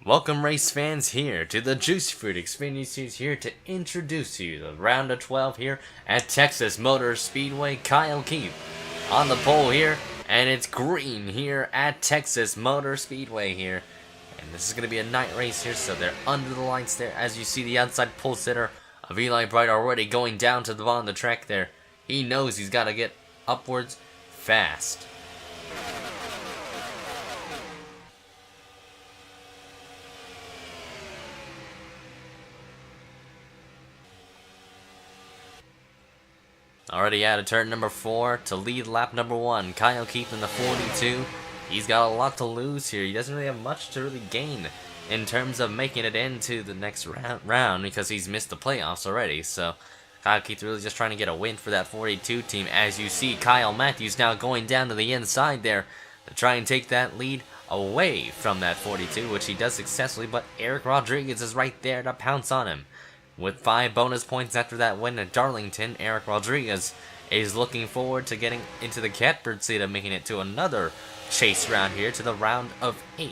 Welcome race fans here to the Juicy Fruit Xfinity Series here to introduce you to the round of 12 here at Texas Motor Speedway. Kyle Keith on the pole here, and it's green here at Texas Motor Speedway here. And this is going to be a night race here, so they're under the lights there. As you see the outside pole sitter of Eli Bright already going down to the bottom of the track there. He knows he's got to get upwards fast. Already out of turn number 4 to lead lap number 1. Kyle Keith in the 42. He's got a lot to lose here. He doesn't really have much to really gain in terms of making it into the next round because he's missed the playoffs already. So Kyle Keith really just trying to get a win for that 42 team. As you see, Kyle Matthews now going down to the inside there to try and take that lead away from that 42, which he does successfully. But Eric Rodriguez is right there to pounce on him. With 5 bonus points after that win at Darlington, Eric Rodriguez is looking forward to getting into the catbird seat of making it to another chase round here to the round of 8.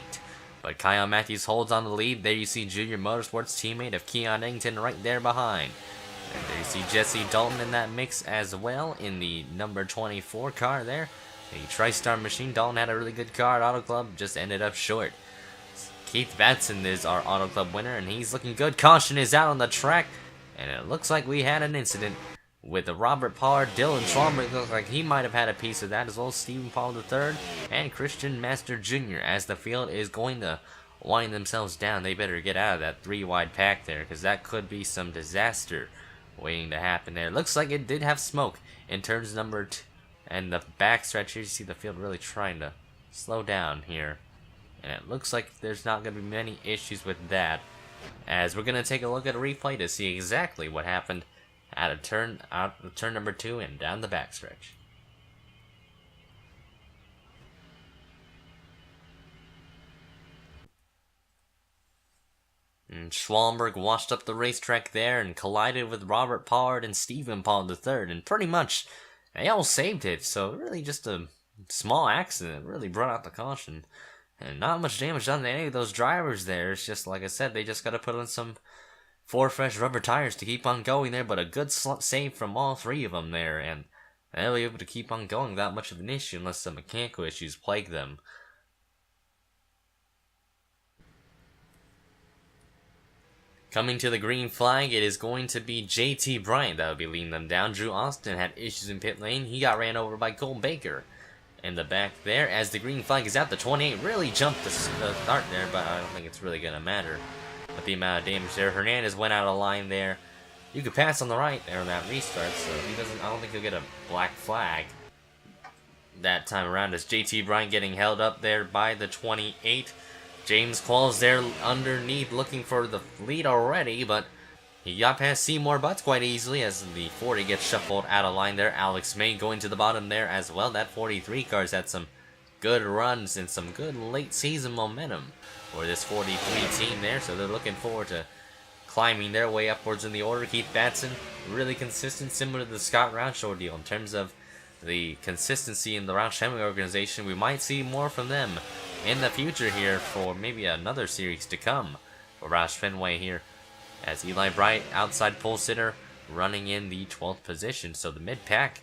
But Kyle Matthews holds on the lead. There you see Junior Motorsports teammate of Keon Eggington right there behind. And there you see Jesse Dalton in that mix as well in the number 24 car there. A TriStar machine. Dalton had a really good car at Auto Club, just ended up short. Keith Batson is our Auto Club winner, and he's looking good. Caution is out on the track, and it looks like we had an incident with Robert Pollard. Dylan Schwalmer looks like he might have had a piece of that, as well as Stephen Paul III and Christian Master Jr. As the field is going to wind themselves down, they better get out of that 3-wide pack there, because that could be some disaster waiting to happen there. Looks like it did have smoke in turns number 2, and the backstretch here, you see the field really trying to slow down here. And it looks like there's not going to be many issues with that, as we're going to take a look at a replay to see exactly what happened out of turn number 2 and down the backstretch. And Schwallenberg washed up the racetrack there and collided with Robert Pollard and Stephen Paul III, and pretty much they all saved it. So really just a small accident really brought out the caution. And not much damage done to any of those drivers there. It's just, like I said, they just got to put on some 4 fresh rubber tires to keep on going there. But a good save from all 3 of them there. And they'll be able to keep on going without much of an issue unless some mechanical issues plague them. Coming to the green flag, it is going to be JT Bryant that will be leading them down. Drew Austin had issues in pit lane. He got ran over by Cole Baker in the back there. As the green flag is out, the 28 really jumped the start there, but I don't think it's really going to matter with the amount of damage there. Hernandez went out of line there. You could pass on the right there on that restart, so I don't think he'll get a black flag that time around, as JT Bryant getting held up there by the 28. James Qualls there underneath looking for the lead already, but he got past Seymour Butts quite easily as the 40 gets shuffled out of line there. Alex May going to the bottom there as well. That 43 car's had some good runs and some good late season momentum for this 43 team there. So they're looking forward to climbing their way upwards in the order. Keith Batson, really consistent, similar to the Scott Roush ordeal in terms of the consistency in the Roush Hemming organization. We might see more from them in the future here for maybe another series to come for Roush Fenway here, as Eli Bright, outside pole sitter, running in the 12th position. So the mid-pack,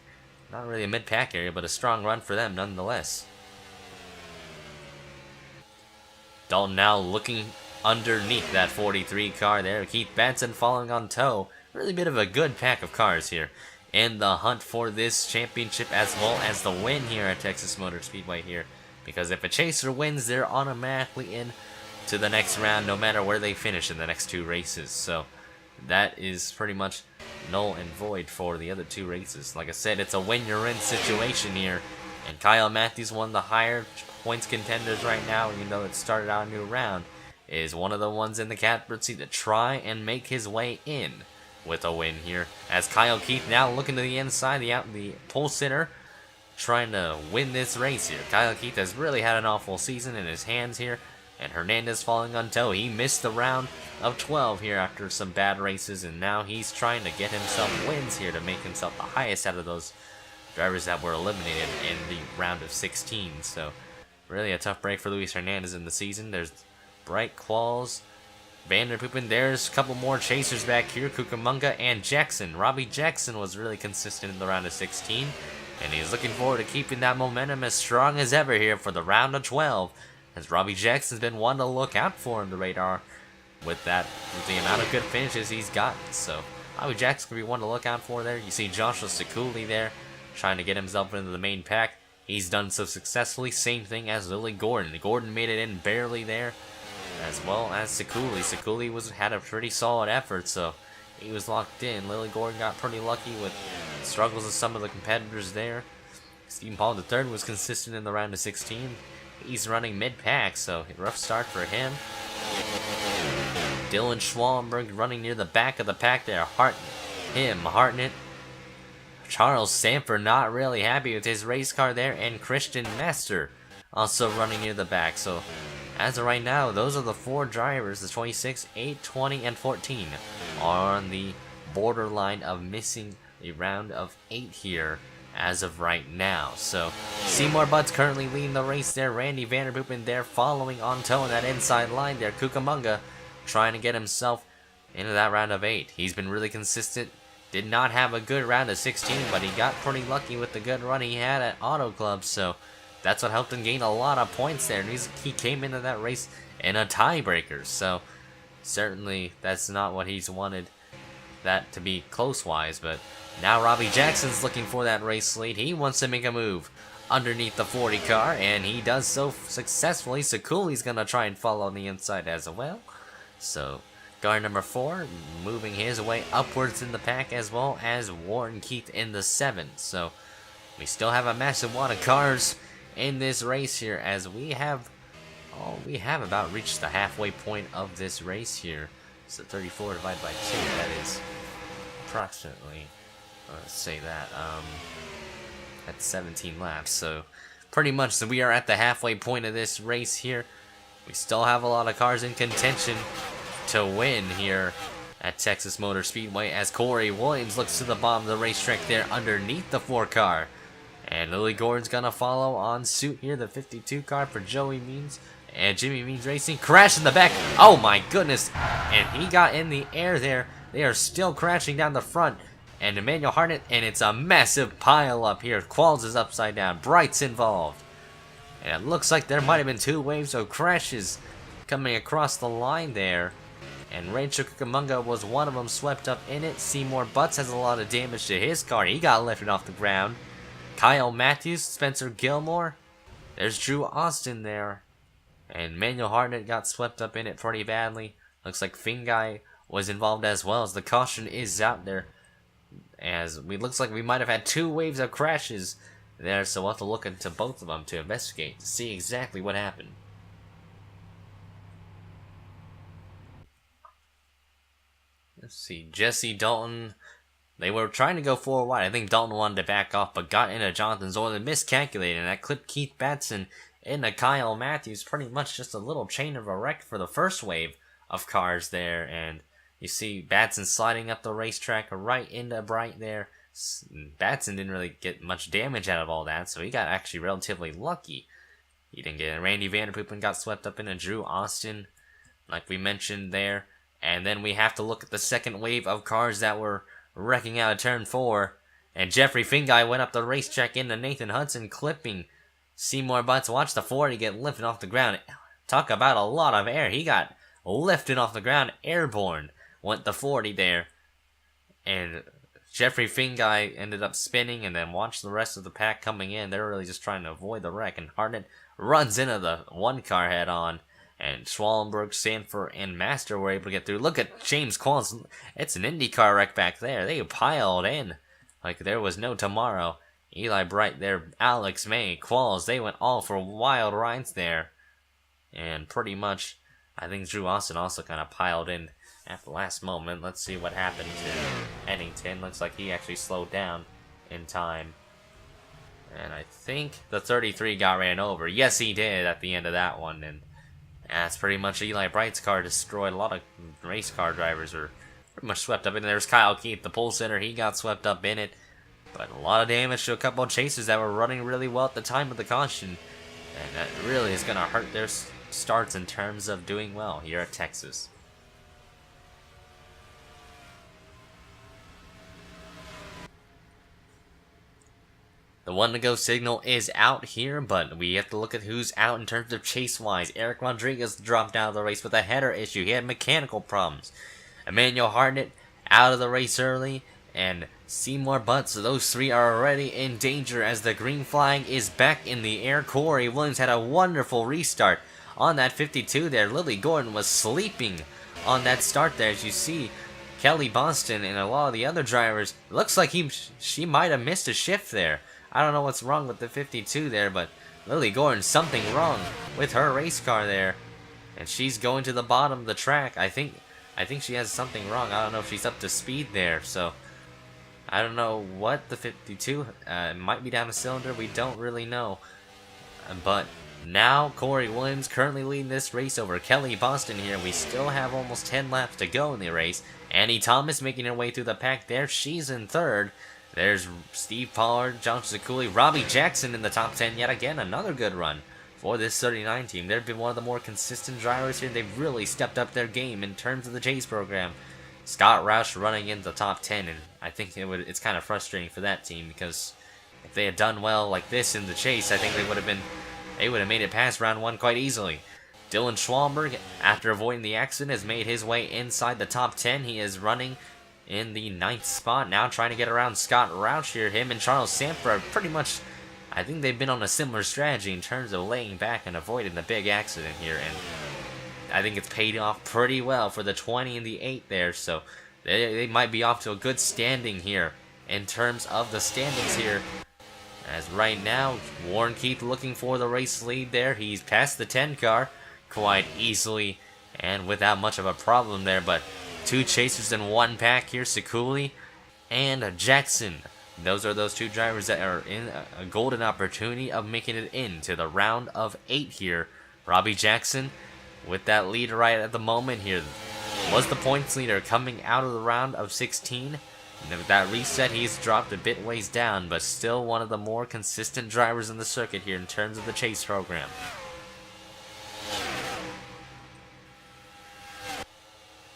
not really a mid-pack area, but a strong run for them nonetheless. Dalton now looking underneath that 43 car there. Keith Batson following on tow. Really bit of a good pack of cars here in the hunt for this championship, as well as the win here at Texas Motor Speedway here. Because if a chaser wins, they're automatically in to the next round, no matter where they finish in the next 2 races. So that is pretty much null and void for the other 2 races. Like I said, it's a win-you're-in situation here, and Kyle Matthews, one of the higher points contenders right now, even though it started out a new round, is one of the ones in the catbird seat to try and make his way in with a win here. As Kyle Keith now looking to the inside, the pole sitter, trying to win this race here. Kyle Keith has really had an awful season in his hands here, and Hernandez falling on tow. He missed the round of 12 here after some bad races, and now he's trying to get himself wins here to make himself the highest out of those drivers that were eliminated in the round of 16. So really a tough break for Luis Hernandez in the season. There's Bright, Qualls, Vanderpoop. There's a couple more chasers back here. Cucamonga and Jackson. Robbie Jackson was really consistent in the round of 16. And he's looking forward to keeping that momentum as strong as ever here for the round of 12. As Robbie Jackson's been one to look out for in the radar with the amount of good finishes he's gotten. So Robbie Jackson could be one to look out for there. You see Joshua Sekuli there trying to get himself into the main pack. He's done so successfully. Same thing as Lily Gordon. Gordon made it in barely there, as well as Sekuli. Sekuli had a pretty solid effort, so he was locked in. Lily Gordon got pretty lucky with struggles of some of the competitors there. Stephen Paul III was consistent in the round of 16. He's running mid-pack, so rough start for him. Dylan Schwallenberg running near the back of the pack there. Hartnett. Charles Sanford not really happy with his race car there. And Christian Master also running near the back. So as of right now, those are the 4 drivers. The 26, 8, 20, and 14 are on the borderline of missing a round of 8 here as of right now. So Seymour Butt's currently leading the race there. Randy Vanderpoop in there following on toe in that inside line there. Cucamonga trying to get himself into that round of 8. He's been really consistent. Did not have a good round of 16, but he got pretty lucky with the good run he had at Auto Club. So that's what helped him gain a lot of points there. And he came into that race in a tiebreaker. So certainly that's not what he's wanted that to be close-wise. But now Robbie Jackson's looking for that race lead. He wants to make a move underneath the 40 car, and he does so successfully. Sekuli's going to try and follow on the inside as well. So car number 4 moving his way upwards in the pack, as well as Warren Keith in the 7th. So we still have a massive wad of cars in this race here, as we have about reached the halfway point of this race here. So 34 divided by 2, that is approximately, let's say that, that's 17 laps. So pretty much, so we are at the halfway point of this race here. We still have a lot of cars in contention to win here at Texas Motor Speedway, as Corey Williams looks to the bottom of the racetrack there underneath the 4 car. And Lily Gordon's gonna follow on suit here, the 52 car for Joey Means. And Jimmy Means Racing crash in the back. Oh my goodness. And he got in the air there. They are still crashing down the front. And Emmanuel Hartnett, and it's a massive pile up here. Qualls is upside down. Bright's involved. And it looks like there might have been 2 waves of crashes coming across the line there. And Rachel Cucamonga was one of them, swept up in it. Seymour Butts has a lot of damage to his car. He got lifted off the ground. Kyle Matthews, Spencer Gilmore. There's Drew Austin there. And Manuel Hartnett got swept up in it pretty badly. Looks like Finguy was involved as well, as the caution is out there. Looks like we might have had 2 waves of crashes there, so we'll have to look into both of them to investigate, to see exactly what happened. Let's see, Jesse Dalton. They were trying to go 4 wide. I think Dalton wanted to back off, but got into Jonathan's oil and miscalculated. And that clipped Keith Batson into Kyle Matthews. Pretty much just a little chain of a wreck for the first wave of cars there. And you see Batson sliding up the racetrack right into Bright there. Batson didn't really get much damage out of all that, so he got actually relatively lucky. He didn't get it. Randy Vanderpoop got swept up into Drew Austin, like we mentioned there. And then we have to look at the second wave of cars that were wrecking out of turn 4. And Jeffrey Finguy went up the racetrack into Nathan Hudson, clipping Seymour Butts. Watch the 40 get lifted off the ground. Talk about a lot of air. He got lifted off the ground, airborne. Went the 40 there. And Jeffrey Finguy ended up spinning, and then watch the rest of the pack coming in. They're really just trying to avoid the wreck. And Hartnett runs into the 1 car head on. And Schwallenberg, Sanford, and Master were able to get through. Look at James Qualls. It's an IndyCar wreck back there. They piled in like there was no tomorrow. Eli Bright there, Alex May, Qualls, they went all for wild rides there. And pretty much, I think Drew Austin also kind of piled in at the last moment. Let's see what happened to Eddington. Looks like he actually slowed down in time. And I think the 33 got ran over. Yes, he did at the end of that one. And that's pretty much Eli Bright's car destroyed. A lot of race car drivers were pretty much swept up in it. There's Kyle Keith, the pole sitter. He got swept up in it. But a lot of damage to a couple of chasers that were running really well at the time of the caution. And that really is going to hurt their starts in terms of doing well here at Texas. The 1-to-go signal is out here, but we have to look at who's out in terms of chase-wise. Eric Rodriguez dropped out of the race with a header issue. He had mechanical problems. Emmanuel Hartnett out of the race early, and Seymour Butts. Those three are already in danger as the green flag is back in the air. Corey Williams had a wonderful restart on that 52 there. Lily Gordon was sleeping on that start there, as you see. Kelly Boston and a lot of the other drivers, looks like she might have missed a shift there. I don't know what's wrong with the 52 there, but Lily Gordon, something wrong with her race car there. And she's going to the bottom of the track. I think she has something wrong. I don't know if she's up to speed there, so I don't know what the 52 might be down a cylinder. We don't really know. But now Corey Williams currently leading this race over Kelly Boston here. We still have almost 10 laps to go in the race. Annie Thomas making her way through the pack there. She's in third. There's Steve Pollard, John Zakuli, Robbie Jackson in the top 10 yet again. Another good run for this 39 team. They've been one of the more consistent drivers here. They've really stepped up their game in terms of the chase program. Scott Roush running in the top 10, and I think it's kind of frustrating for that team, because if they had done well like this in the chase, I think they would have made it past round 1 quite easily. Dylan Schwalberg, after avoiding the accident, has made his way inside the top 10. He is running in the 9th spot, now trying to get around Scott Roush here. Him and Charles Sanford are pretty much, I think they've been on a similar strategy in terms of laying back and avoiding the big accident here, and I think it's paid off pretty well for the 20 and the 8 there, so they might be off to a good standing here in terms of the standings here. As right now, Warren Keith looking for the race lead there. He's passed the 10 car quite easily and without much of a problem there, but 2 chasers in 1 pack here, Sekuli and Jackson. Those are those 2 drivers that are in a golden opportunity of making it into the round of 8 here. Robbie Jackson with that lead right at the moment here was the points leader coming out of the round of 16. And with that reset, he's dropped a bit ways down, but still one of the more consistent drivers in the circuit here in terms of the chase program.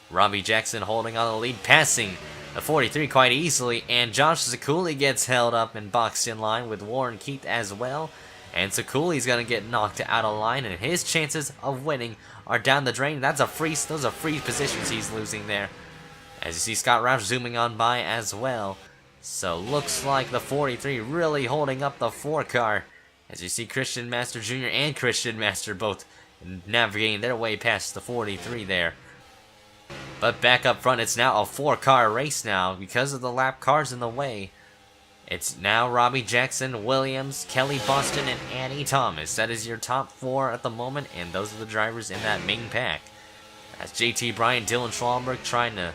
Robbie Jackson holding on the lead, passing the 43 quite easily, and Josh Zakuli gets held up and boxed in line with Warren Keith as well. And Sakuli's going to get knocked out of line, and his chances of winning are down the drain. Those are free positions he's losing there. As you see Scott Roush zooming on by as well. So looks like the 43 really holding up the 4 car. As you see Christian Master Jr. and Christian Master both navigating their way past the 43 there. But back up front, it's now a 4-car race now because of the lap cars in the way. It's now Robbie Jackson, Williams, Kelly Boston, and Annie Thomas. That is your top 4 at the moment, and those are the drivers in that main pack. As JT Bryant, Dylan Schwalberg trying to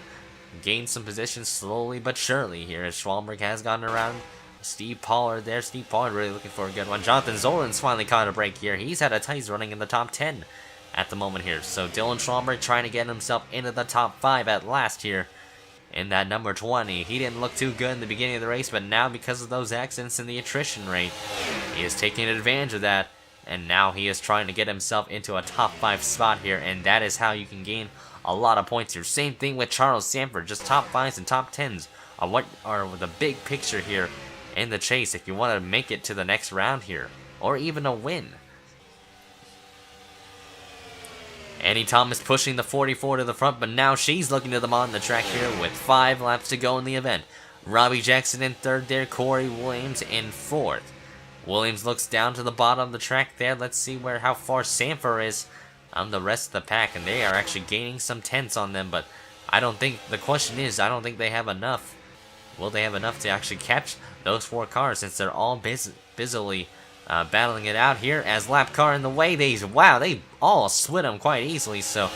gain some position slowly but surely here, as Schwalberg has gotten around Steve Pollard there. Steve Pollard really looking for a good one. Jonathan Zolan's finally caught a break here. He's running in the top 10 at the moment here. So Dylan Schwalberg trying to get himself into the top 5 at last here in that number 20. He didn't look too good in the beginning of the race, but now because of those accidents and the attrition rate, he is taking advantage of that, and now he is trying to get himself into a top 5 spot here, and that is how you can gain a lot of points here. Same thing with Charles Sanford, just top 5s and top 10s are what are the big picture here in the chase if you want to make it to the next round here, or even a win. Annie Thomas pushing the 44 to the front, but now she's looking to them on the track here with 5 laps to go in the event. Robbie Jackson in 3rd there, Corey Williams in 4th. Williams looks down to the bottom of the track there. Let's see how far Sanford is on the rest of the pack, and they are actually gaining some tenths on them, but I don't think they have enough. Will they have enough to actually catch those 4 cars, since they're all busily battling it out here as lap car in the way. They all split them quite easily, so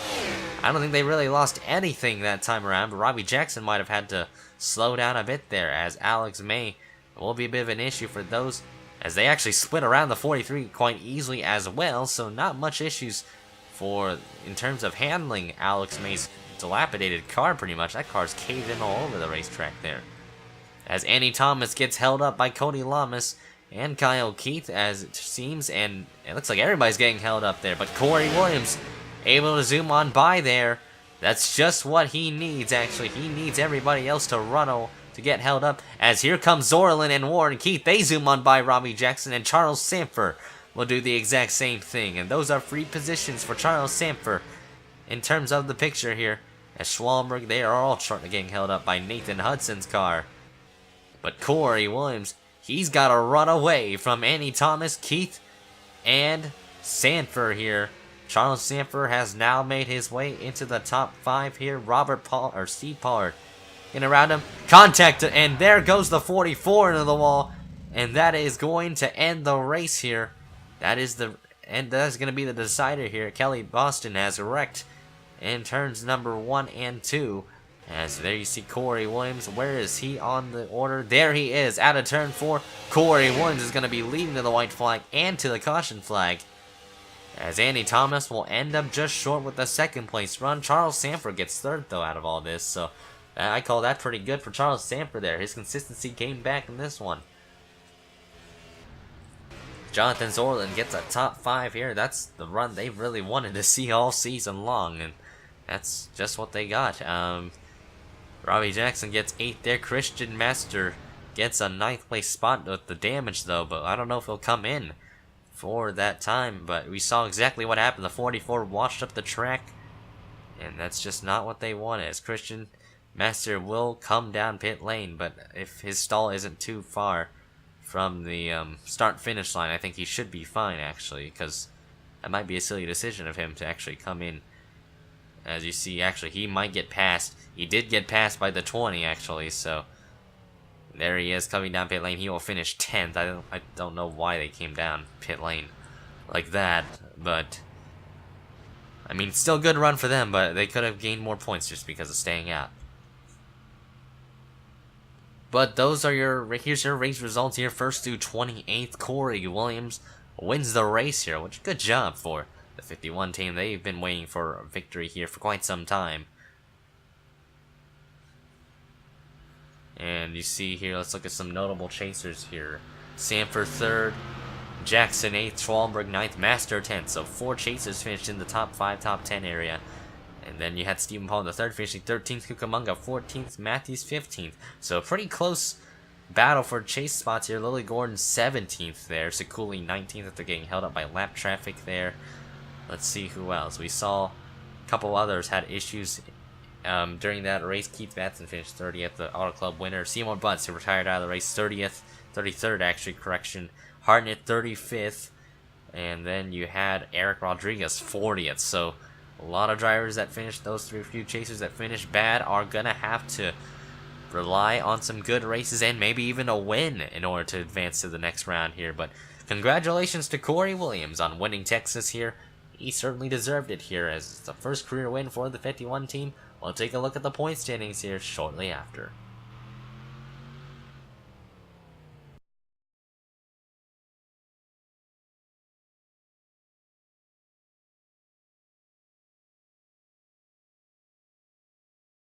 I don't think they really lost anything that time around, but Robbie Jackson might have had to slow down a bit there, as Alex May will be a bit of an issue for those, as they actually split around the 43 quite easily as well, so not much issues in terms of handling Alex May's dilapidated car pretty much. That car's caved in all over the racetrack there. As Annie Thomas gets held up by Cody Lamas and Kyle Keith, as it seems, and it looks like everybody's getting held up there, but Corey Williams able to zoom on by there. That's just what he needs, actually. He needs everybody else to run to get held up, as here comes Zorlin and Warren Keith. They zoom on by Robbie Jackson, and Charles Sanford will do the exact same thing, and those are free positions for Charles Sanford in terms of the picture here. As Schwallenberg, they are all getting held up by Nathan Hudson's car. But Corey Williams, he's got to run away from Andy Thomas, Keith, and Sanford here. Charles Sanford has now made his way into the top 5 here. Steve Pollard in around him. Contact, and there goes the 44 into the wall. And that is going to end the race here. That's going to be the decider here. Kelly Boston has wrecked in turns number 1 and 2. As there you see Corey Williams. Where is he on the order? There he is out of turn 4. Corey Williams is going to be leading to the white flag and to the caution flag, as Andy Thomas will end up just short with the second place run. Charles Sanford gets third though out of all this, so I call that pretty good for Charles Sanford there. His consistency came back in this one. Jonathan Zorlin gets a top 5 here. That's the run they really wanted to see all season long, and that's just what they got. Robbie Jackson gets 8th there. Christian Master gets a 9th place spot with the damage though, but I don't know if he'll come in for that time. But we saw exactly what happened. The 44 washed up the track, and that's just not what they wanted, as Christian Master will come down pit lane, but if his stall isn't too far from the start-finish line, I think he should be fine, actually, because that might be a silly decision of him to actually come in. As you see, actually, he might get passed. He did get passed by the 20, actually, so there he is coming down pit lane. He will finish 10th. I don't know why they came down pit lane like that, but I mean, still good run for them, but they could have gained more points just because of staying out. But those are here's your race results here. First through 28th, Corey Williams wins the race here, which good job for the 51 team. They've been waiting for a victory here for quite some time. And you see here, let's look at some notable chasers here. Sanford 3rd, Jackson 8th, Schwallenberg 9th, Master 10th. So 4 chasers finished in the top 5, top 10 area. And then you had Stephen Paul in the 3rd, finishing 13th, Cucamonga 14th, Matthews 15th. So a pretty close battle for chase spots here. Lily Gordon 17th there, Sekuli 19th after getting held up by lap traffic there. Let's see who else. We saw a couple others had issues during that race. Keith Batson finished 30th, the Auto Club winner. Seymour Butts, who retired out of the race, 33rd actually, correction. Hartnett 35th, and then you had Eric Rodriguez 40th. So a lot of drivers that finished, those few chasers that finished bad, are gonna have to rely on some good races and maybe even a win in order to advance to the next round here. But congratulations to Corey Williams on winning Texas here. He certainly deserved it here, as it's the first career win for the 51 team. We'll take a look at the point standings here shortly after.